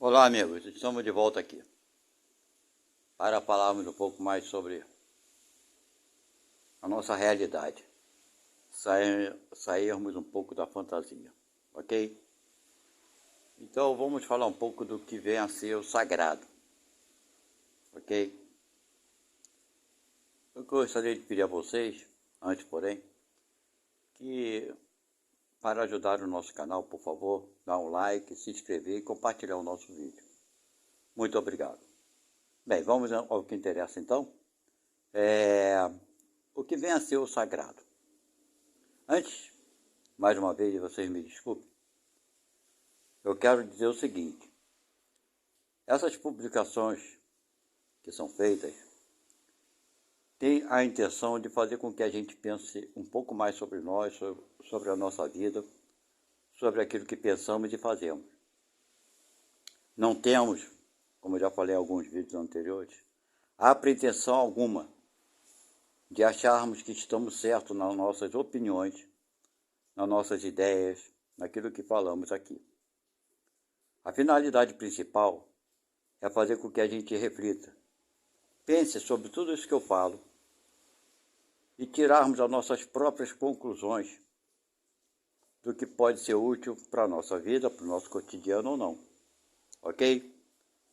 Olá, amigos, estamos de volta aqui para falarmos um pouco mais sobre a nossa realidade, sairmos um pouco da fantasia, ok? Então vamos falar um pouco do que vem a ser o sagrado, ok? Eu gostaria de pedir a vocês, antes porém, que para ajudar o nosso canal, por favor, dá um like, se inscrever e compartilhar o nosso vídeo. Muito obrigado. Bem, vamos ao que interessa então. O que vem a ser o sagrado. Antes, mais uma vez, vocês me desculpem, eu quero dizer o seguinte: essas publicações que são feitas têm a intenção de fazer com que a gente pense um pouco mais sobre nós, sobre a nossa vida, sobre aquilo que pensamos e fazemos. Não temos, como eu já falei em alguns vídeos anteriores, a pretensão alguma de acharmos que estamos certos nas nossas opiniões, nas nossas ideias, naquilo que falamos aqui. A finalidade principal é fazer com que a gente reflita, pense sobre tudo isso que eu falo e tirarmos as nossas próprias conclusões do que pode ser útil para a nossa vida, para o nosso cotidiano ou não, ok?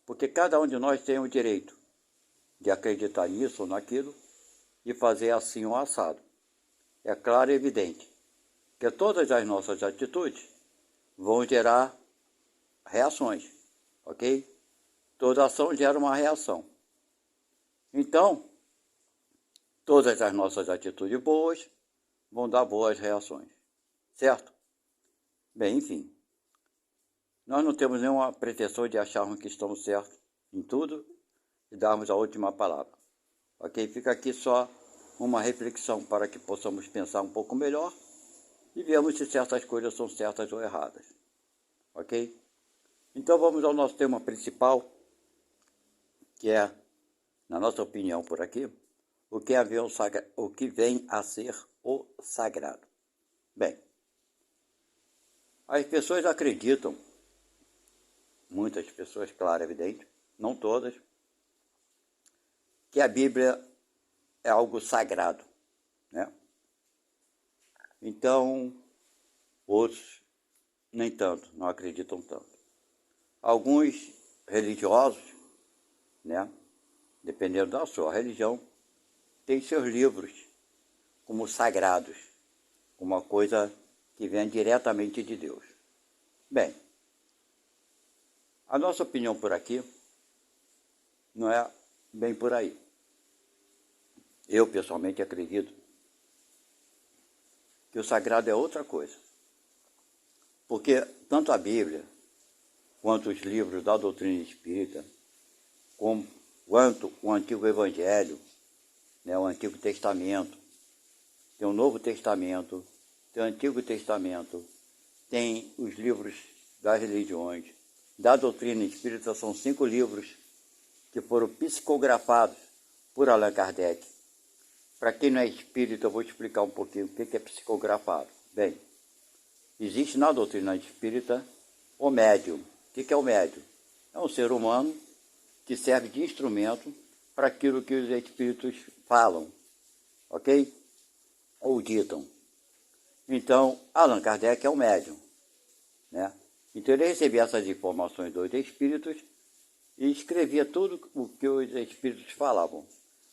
Porque cada um de nós tem o direito de acreditar nisso ou naquilo e fazer assim ou assado. É claro e evidente que todas as nossas atitudes vão gerar reações, ok? Toda ação gera uma reação. Então, todas as nossas atitudes boas vão dar boas reações, certo? Bem, enfim, nós não temos nenhuma pretensão de acharmos que estamos certos em tudo e darmos a última palavra, ok? Fica aqui só uma reflexão para que possamos pensar um pouco melhor e vermos se certas coisas são certas ou erradas, ok? Então vamos ao nosso tema principal, que é, na nossa opinião por aqui, o que vem a ser o sagrado. Bem, as pessoas acreditam, muitas pessoas, claro, evidente, não todas, que a Bíblia é algo sagrado, né? Então, outros nem tanto, não acreditam tanto. Alguns religiosos, né, dependendo da sua religião, têm seus livros como sagrados, uma coisa que vem diretamente de Deus. Bem, a nossa opinião por aqui não é bem por aí. Eu, pessoalmente, acredito que o sagrado é outra coisa. Porque tanto a Bíblia, quanto os livros da doutrina espírita, quanto o Antigo Evangelho, né, o Antigo Testamento, tem o Novo Testamento, tem o Antigo Testamento, tem os livros das religiões, da doutrina espírita, são 5 livros que foram psicografados por Allan Kardec. Para quem não é espírita, eu vou explicar um pouquinho o que é psicografado. Bem, existe na doutrina espírita o médium. O que é o médium? É um ser humano que serve de instrumento para aquilo que os espíritos falam, ok? Ou ditam. Então, Allan Kardec é um médium, né? Então ele recebia essas informações dos espíritos e escrevia tudo o que os espíritos falavam.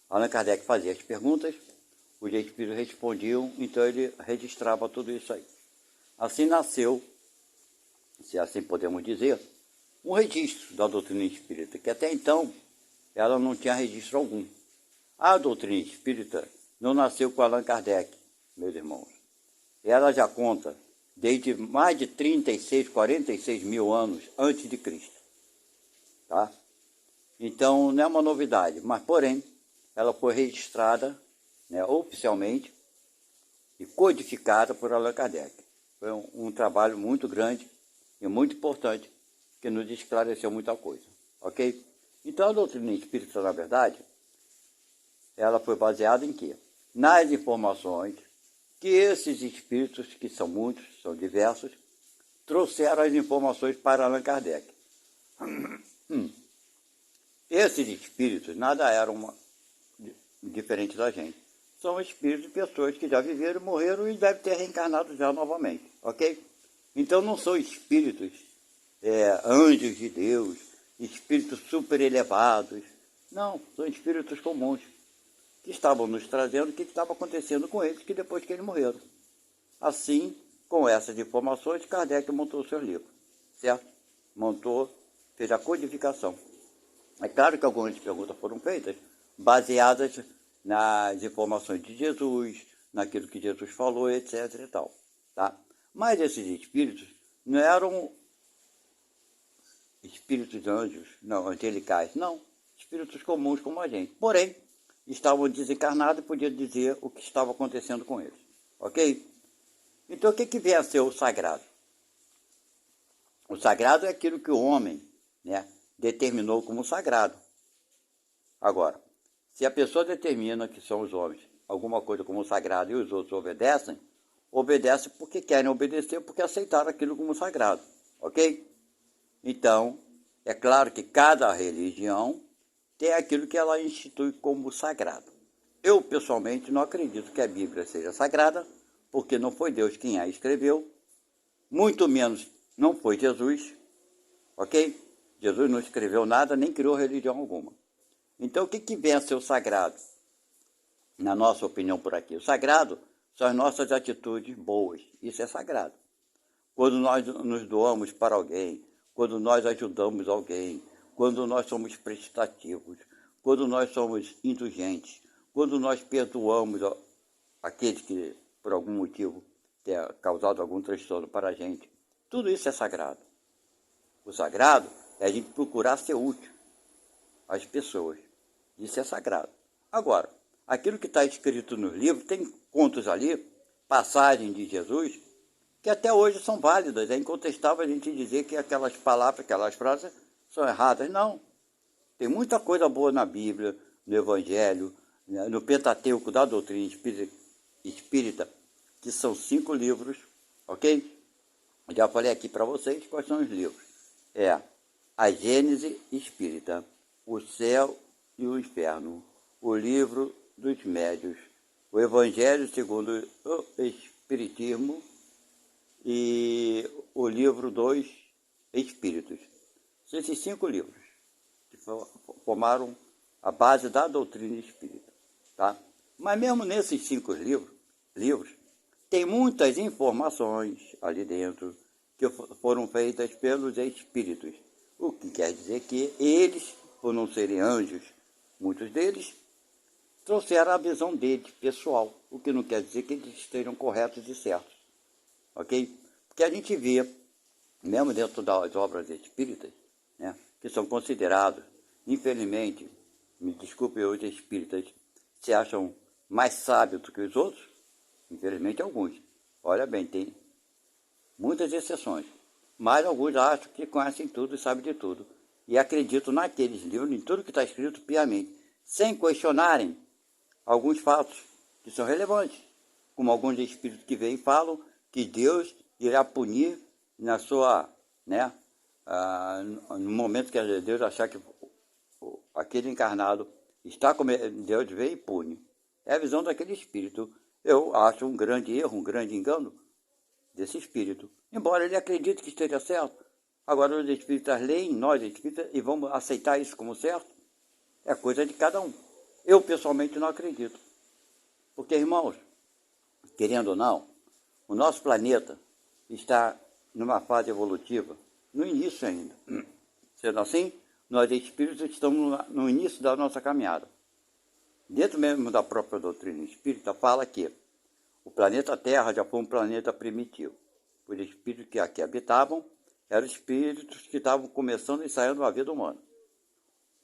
Allan Kardec fazia as perguntas, os espíritos respondiam, então ele registrava tudo isso aí. Assim nasceu, se assim podemos dizer, um registro da doutrina espírita, que até então ela não tinha registro algum. A doutrina espírita não nasceu com Allan Kardec, meus irmãos. Ela já conta desde mais de 36, 46 mil anos antes de Cristo. Tá? Então não é uma novidade, mas porém ela foi registrada, né, oficialmente e codificada por Allan Kardec. Foi um trabalho muito grande e muito importante que nos esclareceu muita coisa, ok? Então a doutrina espírita, na verdade, ela foi baseada em quê? Nas informações que esses espíritos, que são muitos, são diversos, trouxeram as informações para Allan Kardec. Esses espíritos nada eram diferentes da gente. São espíritos de pessoas que já viveram, morreram e devem ter reencarnado já novamente, ok? Então não são espíritos anjos de Deus, espíritos super elevados. Não, são espíritos comuns que estavam nos trazendo o que estava acontecendo com eles que depois que eles morreram. Assim, com essas informações, Kardec montou o seu livro, certo? Fez a codificação. É claro que algumas perguntas foram feitas baseadas nas informações de Jesus, naquilo que Jesus falou, etc. e tal, tá? Mas esses espíritos não eram espíritos anjos, não, angelicais, não. Espíritos comuns como a gente. Porém, estavam desencarnados e podiam dizer o que estava acontecendo com eles. Ok? Então, o que vem a ser o sagrado? O sagrado é aquilo que o homem, né, determinou como sagrado. Agora, se a pessoa determina que são os homens alguma coisa como sagrado e os outros obedecem, obedecem porque querem obedecer, porque aceitaram aquilo como sagrado. Ok? Então, é claro que cada religião tem aquilo que ela institui como sagrado. Eu, pessoalmente, não acredito que a Bíblia seja sagrada, porque não foi Deus quem a escreveu, muito menos não foi Jesus, ok? Jesus não escreveu nada, nem criou religião alguma. Então, o que vem a ser o sagrado? Na nossa opinião por aqui, o sagrado são as nossas atitudes boas, isso é sagrado. Quando nós nos doamos para alguém, quando nós ajudamos alguém, quando nós somos prestativos, quando nós somos indulgentes, quando nós perdoamos aqueles que, por algum motivo, tenha causado algum transtorno para a gente, tudo isso é sagrado. O sagrado é a gente procurar ser útil às pessoas. Isso é sagrado. Agora, aquilo que está escrito nos livros, tem contos ali, passagens de Jesus, que até hoje são válidas. É incontestável a gente dizer que aquelas palavras, aquelas frases são erradas. Não. Tem muita coisa boa na Bíblia, no Evangelho, no Pentateuco da doutrina espírita, que são 5 livros, ok? Já falei aqui para vocês quais são os livros. A Gênese Espírita, o Céu e o Inferno, o Livro dos Médios, o Evangelho segundo o Espiritismo e o Livro dos Espíritos. São esses 5 livros que formaram a base da doutrina espírita, tá? Mas mesmo nesses 5 livros, tem muitas informações ali dentro que foram feitas pelos espíritos, o que quer dizer que eles, por não serem anjos, muitos deles, trouxeram a visão deles, pessoal, o que não quer dizer que eles estejam corretos e certos, ok? Porque a gente vê, mesmo dentro das obras espíritas, né, que são considerados, infelizmente, me desculpe, os espíritas se acham mais sábios do que os outros, infelizmente alguns. Olha bem, tem muitas exceções, mas alguns acham que conhecem tudo e sabem de tudo, e acreditam naqueles livros, em tudo que está escrito piamente, sem questionarem alguns fatos que são relevantes, como alguns espíritos que vêm e falam que Deus irá punir na sua, né, no momento que Deus achar que aquele encarnado está com Deus vem e pune. É a visão daquele espírito. Eu acho um grande erro, um grande engano desse espírito. Embora ele acredite que esteja certo, agora os espíritas leem, nós espíritas, e vamos aceitar isso como certo? É coisa de cada um. Eu, pessoalmente, não acredito. Porque, irmãos, querendo ou não, o nosso planeta está numa fase evolutiva, no início ainda. Sendo assim, nós espíritos estamos no início da nossa caminhada. Dentro mesmo da própria doutrina espírita, fala que o planeta Terra já foi um planeta primitivo. Os espíritos que aqui habitavam eram espíritos que estavam começando e saindo da vida humana.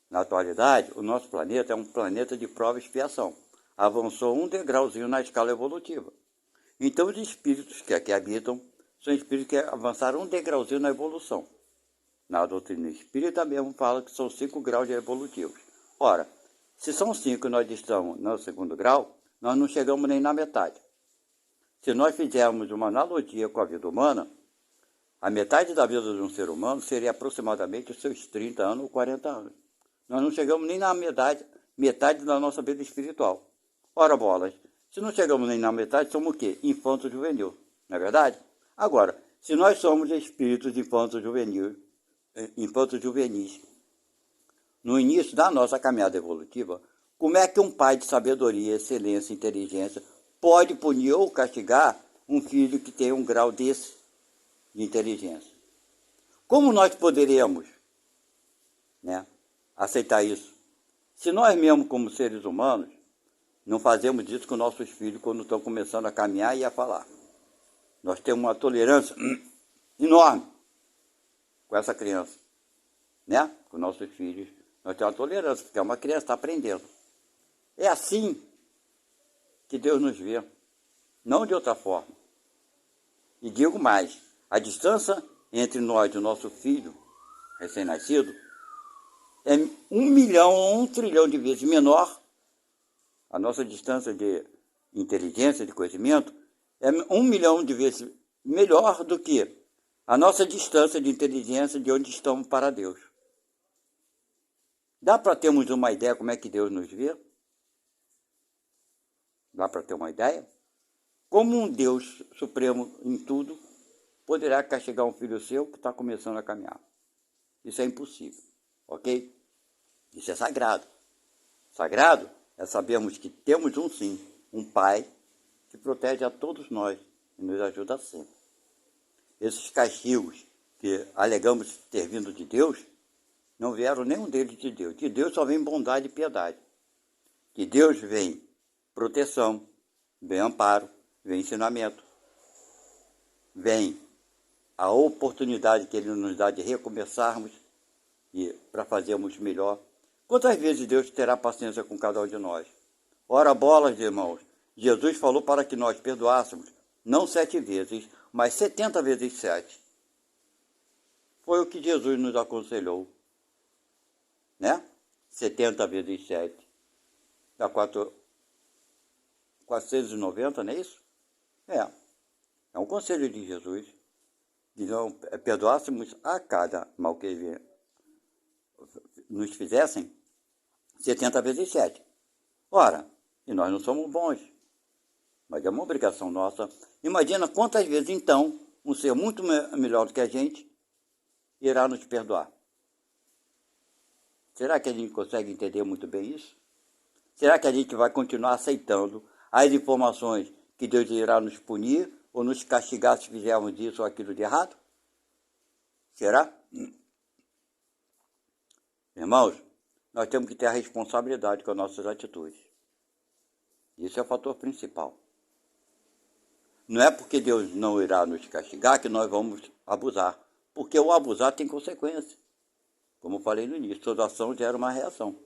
Na atualidade, o nosso planeta é um planeta de prova e expiação. Avançou um degrauzinho na escala evolutiva. Então, os espíritos que aqui habitam são espíritos que avançaram um degrauzinho na evolução. Na doutrina espírita mesmo fala que são 5 graus evolutivos. Ora, se são 5 e nós estamos no 2º grau, nós não chegamos nem na metade. Se nós fizermos uma analogia com a vida humana, A metade da vida de um ser humano seria aproximadamente os seus 30 anos ou 40 anos. Nós não chegamos nem na metade da nossa vida espiritual. Ora bolas, se não chegamos nem na metade, somos o quê? Infanto juvenil, não é verdade? Agora, se nós somos espíritos infantos juvenis, no início da nossa caminhada evolutiva, como é que um pai de sabedoria, excelência, inteligência pode punir ou castigar um filho que tem um grau desse de inteligência? Como nós poderíamos, né, aceitar isso? Se nós mesmos, como seres humanos, não fazemos isso com nossos filhos quando estão começando a caminhar e a falar. Nós temos uma tolerância enorme com essa criança, né? Com nossos filhos. Nós temos uma tolerância, porque é uma criança, está aprendendo. É assim que Deus nos vê, não de outra forma. E digo mais, a distância entre nós e o nosso filho recém-nascido é 1 milhão ou 1 trilhão de vezes menor. A nossa distância de inteligência, de conhecimento, é 1 milhão de vezes melhor do que a nossa distância de inteligência de onde estamos para Deus. Dá para termos uma ideia como é que Deus nos vê? Dá para ter uma ideia? Como um Deus supremo em tudo poderá castigar um filho seu que está começando a caminhar? Isso é impossível, ok? Isso é sagrado. Sagrado é sabermos que temos um Pai que protege a todos nós e nos ajuda sempre. Esses castigos que alegamos ter vindo de Deus, não vieram nenhum deles de Deus. De Deus só vem bondade e piedade. De Deus vem proteção, vem amparo, vem ensinamento, vem a oportunidade que Ele nos dá de recomeçarmos e para fazermos melhor. Quantas vezes Deus terá paciência com cada um de nós? Ora bolas, irmãos, Jesus falou para que nós perdoássemos, não 7 vezes, mas 70 vezes 7. Foi o que Jesus nos aconselhou, né? 70 vezes 7. Dá 490, não é isso? É um conselho de Jesus, de não perdoássemos a cada mal que nos fizessem, 70 vezes 7. Ora, e nós não somos bons, mas é uma obrigação nossa. Imagina quantas vezes, então, um ser muito melhor do que a gente irá nos perdoar. Será que a gente consegue entender muito bem isso? Será que a gente vai continuar aceitando as informações que Deus irá nos punir ou nos castigar se fizermos isso ou aquilo de errado? Será? Irmãos, nós temos que ter a responsabilidade com as nossas atitudes. Isso é o fator principal. Não é porque Deus não irá nos castigar que nós vamos abusar. Porque o abusar tem consequência. Como eu falei no início, toda ação gera uma reação.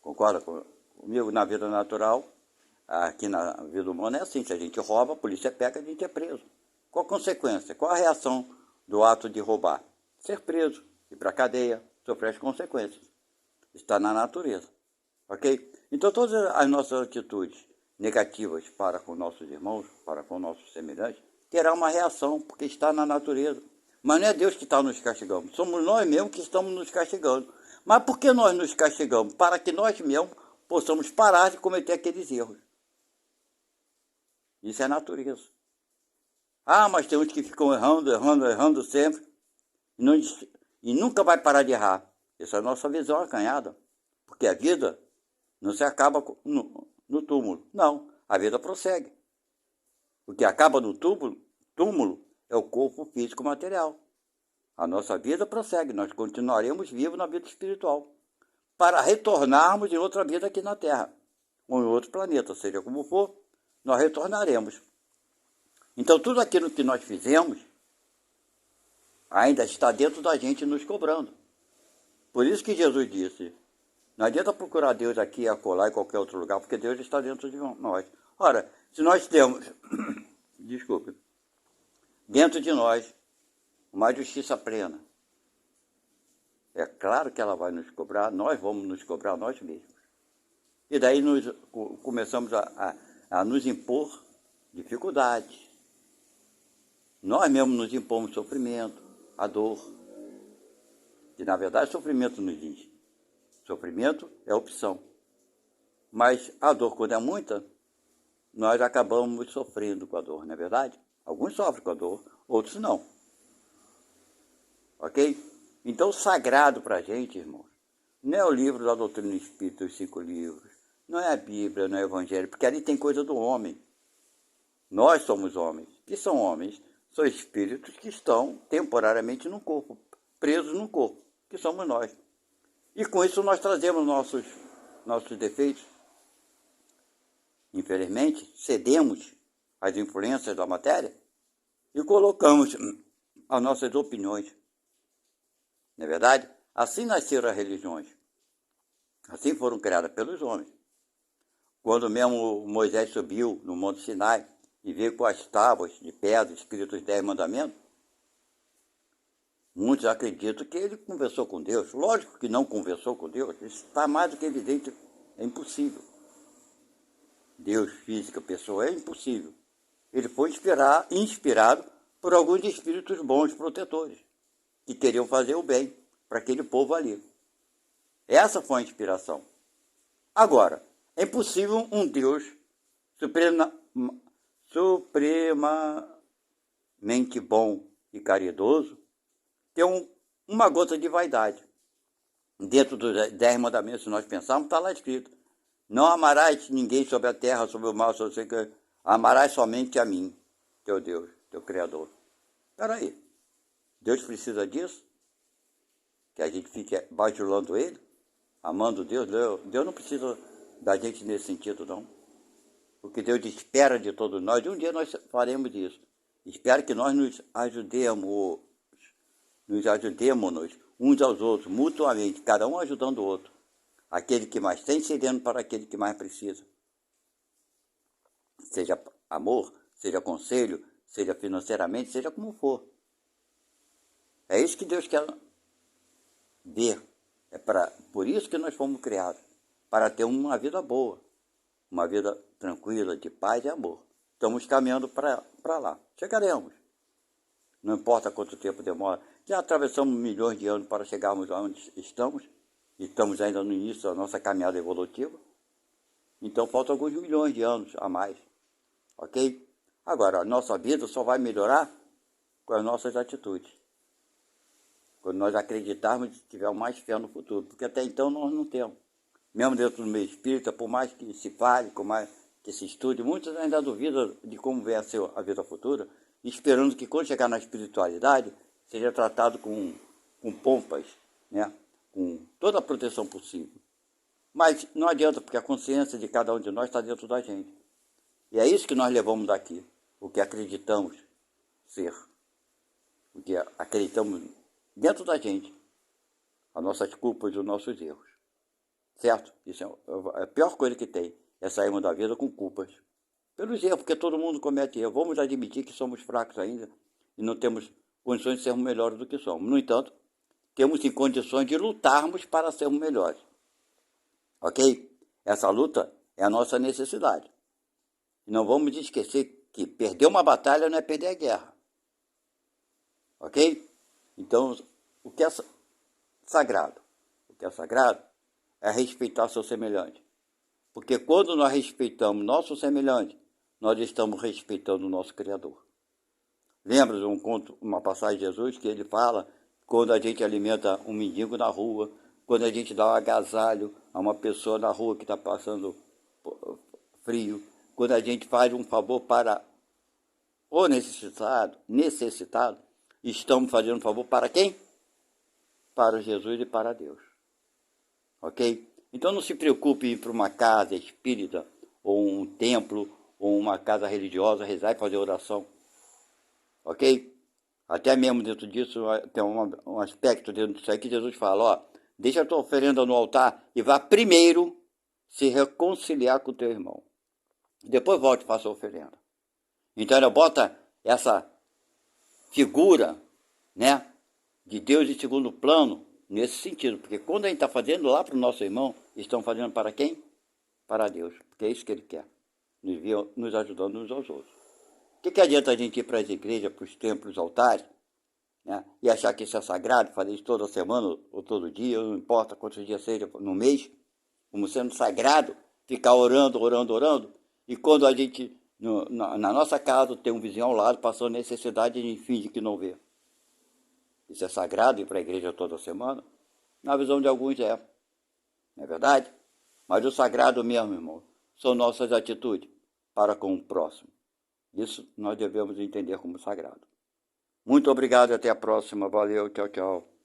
Concorda comigo? Na vida natural, aqui na vida humana é assim. Se a gente rouba, a polícia pega, a gente é preso. Qual a consequência? Qual a reação do ato de roubar? Ser preso, ir para a cadeia, sofrer as consequências. Está na natureza. Ok? Então todas as nossas atitudes negativas para com nossos irmãos, para com nossos semelhantes, terá uma reação, porque está na natureza. Mas não é Deus que está nos castigando, somos nós mesmos que estamos nos castigando. Mas por que nós nos castigamos? Para que nós mesmos possamos parar de cometer aqueles erros. Isso é natureza. Ah, mas tem uns que ficam errando sempre e nunca vai parar de errar. Essa é a nossa visão acanhada. Porque a vida não se acaba no túmulo. Não, a vida prossegue. O que acaba no túmulo é o corpo físico material. A nossa vida prossegue, nós continuaremos vivos na vida espiritual, para retornarmos em outra vida aqui na Terra, ou em outro planeta, seja como for, nós retornaremos. Então tudo aquilo que nós fizemos ainda está dentro da gente nos cobrando. Por isso que Jesus disse, não adianta procurar Deus aqui, acolá, em qualquer outro lugar, porque Deus está dentro de nós. Ora, se nós temos, dentro de nós, uma justiça plena, é claro que ela vai nos cobrar, nós vamos nos cobrar nós mesmos. E daí começamos a nos impor dificuldades. Nós mesmos nos impomos sofrimento, a dor. Que na verdade sofrimento não existe. Sofrimento é opção. Mas a dor, quando é muita, nós acabamos sofrendo com a dor, não é verdade? Alguns sofrem com a dor, outros não. Ok? Então, o sagrado para a gente, irmãos, não é o livro da doutrina espírita, os 5 livros, não é a Bíblia, não é o Evangelho, porque ali tem coisa do homem. Nós somos homens. Que são homens? São espíritos que estão temporariamente no corpo, presos no corpo, que somos nós. E com isso nós trazemos nossos defeitos. Infelizmente, cedemos às influências da matéria e colocamos as nossas opiniões. Não é verdade? Assim nasceram as religiões. Assim foram criadas pelos homens. Quando mesmo Moisés subiu no Monte Sinai e veio com as tábuas de pedra escritos os 10 mandamentos, muitos acreditam que ele conversou com Deus. Lógico que não conversou com Deus, isso está mais do que evidente, é impossível. Deus, física, pessoa, é impossível. Ele foi inspirado por alguns espíritos bons protetores, que queriam fazer o bem para aquele povo ali. Essa foi a inspiração. Agora, é impossível um Deus supremamente bom e caridoso ter uma gota de vaidade. Dentro dos 10 mandamentos, se nós pensarmos, está lá escrito: não amarás ninguém sobre a terra, sobre o mar, sobre o que amarás somente a mim, teu Deus, teu Criador. Espera aí, Deus precisa disso? Que a gente fique bajulando Ele, amando Deus? Deus não precisa da gente nesse sentido, não. O que Deus espera de todos nós, um dia nós faremos isso. Espero que nós nos ajudemos uns aos outros, mutuamente, cada um ajudando o outro. Aquele que mais tem, cedendo para aquele que mais precisa. Seja amor, seja conselho, seja financeiramente, seja como for. É isso que Deus quer ver. Por isso que nós fomos criados, para ter uma vida boa, uma vida tranquila, de paz e amor. Estamos caminhando para lá. Chegaremos. Não importa quanto tempo demora. Já atravessamos milhões de anos para chegarmos onde estamos. E estamos ainda no início da nossa caminhada evolutiva. Então faltam alguns milhões de anos a mais. Ok? Agora, a nossa vida só vai melhorar com as nossas atitudes. Quando nós acreditarmos e tivermos mais fé no futuro. Porque até então nós não temos. Mesmo dentro do meio espírita, por mais que se fale, por mais que se estude, muitos ainda duvidam de como vai ser a vida futura, esperando que quando chegar na espiritualidade, seja tratado com pompas, né? Com toda a proteção possível. Mas não adianta, porque a consciência de cada um de nós está dentro da gente. E é isso que nós levamos daqui, o que acreditamos ser, o que acreditamos dentro da gente, as nossas culpas e os nossos erros. Certo? Isso é a pior coisa que tem, é sairmos da vida com culpas. Pelos erros, porque todo mundo comete erros. Vamos admitir que somos fracos ainda e não temos condições de sermos melhores do que somos. No entanto, temos em condições de lutarmos para sermos melhores. Ok? Essa luta é a nossa necessidade. E não vamos esquecer que perder uma batalha não é perder a guerra. Ok? Então, o que é sagrado? O que é sagrado é respeitar seu semelhante. Porque quando nós respeitamos nosso semelhante, nós estamos respeitando o nosso Criador. Lembra de um conto, uma passagem de Jesus que ele fala, quando a gente alimenta um mendigo na rua, quando a gente dá um agasalho a uma pessoa na rua que está passando frio, quando a gente faz um favor para o necessitado, estamos fazendo um favor para quem? Para Jesus e para Deus. Ok? Então não se preocupe em ir para uma casa espírita, ou um templo, ou uma casa religiosa, rezar e fazer oração. Ok? Até mesmo dentro disso tem um aspecto dentro disso aí que Jesus fala, ó, deixa a tua oferenda no altar e vá primeiro se reconciliar com o teu irmão. Depois volte e faça a oferenda. Então ele bota essa figura, né, de Deus em segundo plano, nesse sentido, porque quando a gente está fazendo lá para o nosso irmão, estão fazendo para quem? Para Deus, porque é isso que Ele quer, nos ajudando uns aos outros. Ok, Que adianta a gente ir para as igrejas, para os templos, altares, né, e achar que isso é sagrado, fazer isso toda semana ou todo dia, não importa quantos dias seja no mês, como sendo sagrado, ficar orando, orando, orando, e quando a gente, na nossa casa, tem um vizinho ao lado passando necessidade, a gente finge que não vê. Isso é sagrado, ir para a igreja toda semana? Na visão de alguns é, não é verdade? Mas o sagrado mesmo, irmão, são nossas atitudes para com o próximo. Isso nós devemos entender como sagrado. Muito obrigado e até a próxima. Valeu, tchau, tchau.